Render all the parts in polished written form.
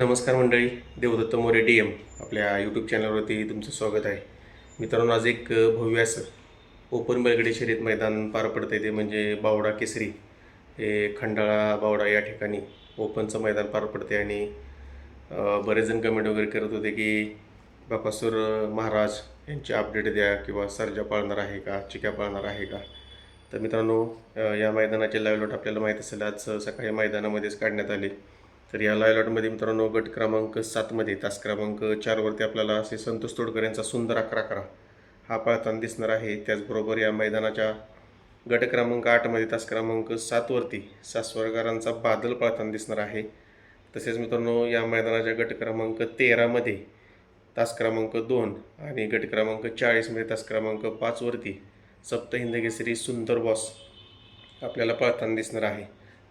नमस्कार मंडळी, देवदत्त मोरे DM आपल्या यूट्यूब चॅनलवरती तुमचं स्वागत आहे. मित्रांनो, आज एक भव्य असं ओपन बैलगाडी शर्यत मैदान पार पडतं ते म्हणजे बावडा केसरी हे खंडाळा बावडा या ठिकाणी ओपनचं मैदान पार पडते. आणि बरेच जण कमेंट वगैरे करत होते की बकासूर महाराज यांची अपडेट द्या किंवा सर्जा पाळणार आहे का, चिक्या पाळणार आहे का. तर मित्रांनो, या मैदानाचे लाईव्ह लॉट आपल्याला माहीत असेल, आज सकाळी मैदानामध्येच काढण्यात आले. तर या लाईव्ह लॉटमध्ये मित्रांनो, गट क्रमांक 7मध्ये तास क्रमांक 4वरती आपल्याला असे संतोष तोडकर यांचा सुंदर 11-11 हा पळताना दिसणार आहे. त्याचबरोबर या मैदानाच्या गट क्रमांक 8मध्ये तास क्रमांक 7वरती सासवडकरांचा बादल पळताना दिसणार आहे. तसेच मित्रांनो, या मैदानाच्या गट क्रमांक 13मध्ये तास क्रमांक 2 आणि गट क्रमांक 40मध्ये तास क्रमांक 5वरती सप्तहिंद केसरी सुंदर बॉस आपल्याला पळताना दिसणार आहे.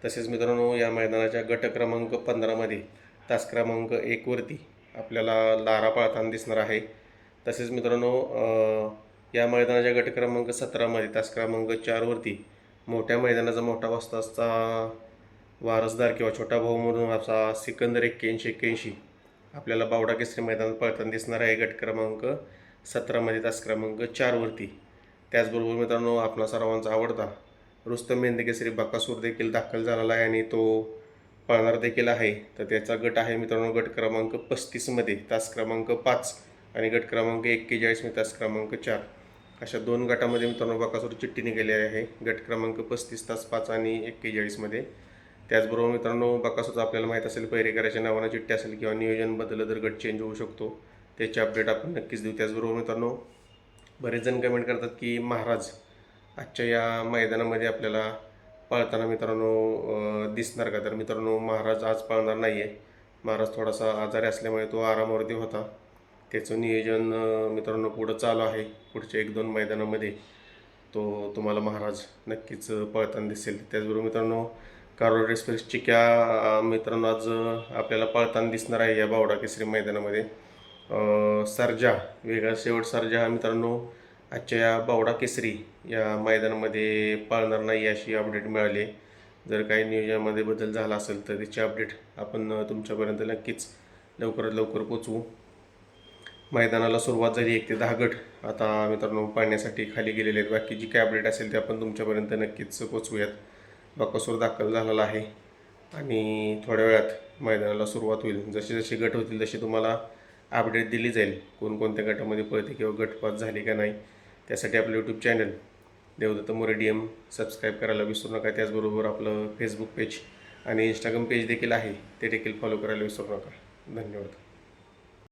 तसेच मित्रांनो, या मैदानाच्या गट क्रमांक 15मध्ये तास क्रमांक 1वरती आपल्याला लारा पळताना दिसणार आहे. तसेच मित्रांनो, या मैदानाच्या गट क्रमांक 17मध्ये तास क्रमांक 4वरती मोठ्या मैदानाचा मोठा वस्ताचा वारसदार किंवा छोटा भाऊ म्हणून असा सिकंदर 81-81 आपल्याला बावडा केसरी मैदानात पळताना दिसणार आहे गट क्रमांक 17मध्ये तास क्रमांक 4वरती. त्याचबरोबर मित्रांनो, आपला सर्वांचा आवडता रुस्तम मेहंदी केसरी बकासूर देखील दाखल झालेला आहे आणि तो पळणार देखील आहे. तर त्याचा गट आहे मित्रांनो गट क्रमांक 35मध्ये तास क्रमांक 5 आणि गट क्रमांक 41मध्ये तास क्रमांक 4 अशा 2 गटामध्ये मित्रांनो बकासूर चिठ्ठी निघाली आहे, गट क्रमांक 35 तास 5 आणि 41मध्ये. त्याचबरोबर मित्रांनो, बकासूरचं आपल्याला माहीत असेल पहिरेकराच्या नावानं चिठ्ठी असेल किंवा नियोजन बदललं तर गट चेंज होऊ शकतो, त्याची अपडेट आपण नक्कीच देऊ. त्याचबरोबर मित्रांनो, बरेच जण कमेंट करतात की महाराज आजच्या या मैदानामध्ये आपल्याला पळताना मित्रांनो दिसणार का. तर मित्रांनो, महाराज आज पळणार नाही आहे. महाराज थोडासा आजारी असल्यामुळे तो आरामावरती होता. त्याचं नियोजन मित्रांनो पुढं चालू आहे. पुढच्या 1-2 मैदानामध्ये तो तुम्हाला महाराज नक्कीच पळताना दिसेल. त्याचबरोबर मित्रांनो, कारोड एक्सप्रेस चिक्या मित्रांनो आज आपल्याला पळताना दिसणार आहे या बावडा केसरी मैदानामध्ये. सर्जा वेगळा शेवट सर्जा हा मित्रांनो आजच्या या बावडा केसरी या मैदानामध्ये पाळणार नाही अशी अपडेट मिळाली. जर काही नियोजनामध्ये बदल झाला असेल तर त्याची अपडेट आपण तुमच्यापर्यंत नक्कीच लवकरात लवकर पोचवू. मैदानाला सुरुवात झाली, 1 ते 10 गट आता मित्रांनो पाळण्यासाठी खाली गेलेले आहेत. बाकी जी काय अपडेट असेल ते आपण तुमच्यापर्यंत नक्कीच पोचवूयात. बकासूर दाखल झालेला आहे आणि थोड्या वेळात मैदानाला सुरुवात होईल. जसे जसे गट होतील तशी तुम्हाला अपडेट दिली जाईल, कोणकोणत्या गटामध्ये पळते किंवा गटपात झाली का नाही. त्यासाठी आपलं YouTube channel Devdatta More DM subscribe करायला विसरू नका. त्याचबरोबर आपलं फेसबुक पेज आणि इंस्टाग्राम पेज देखील आहे, ते देखील फॉलो करायला विसरू नका. धन्यवाद.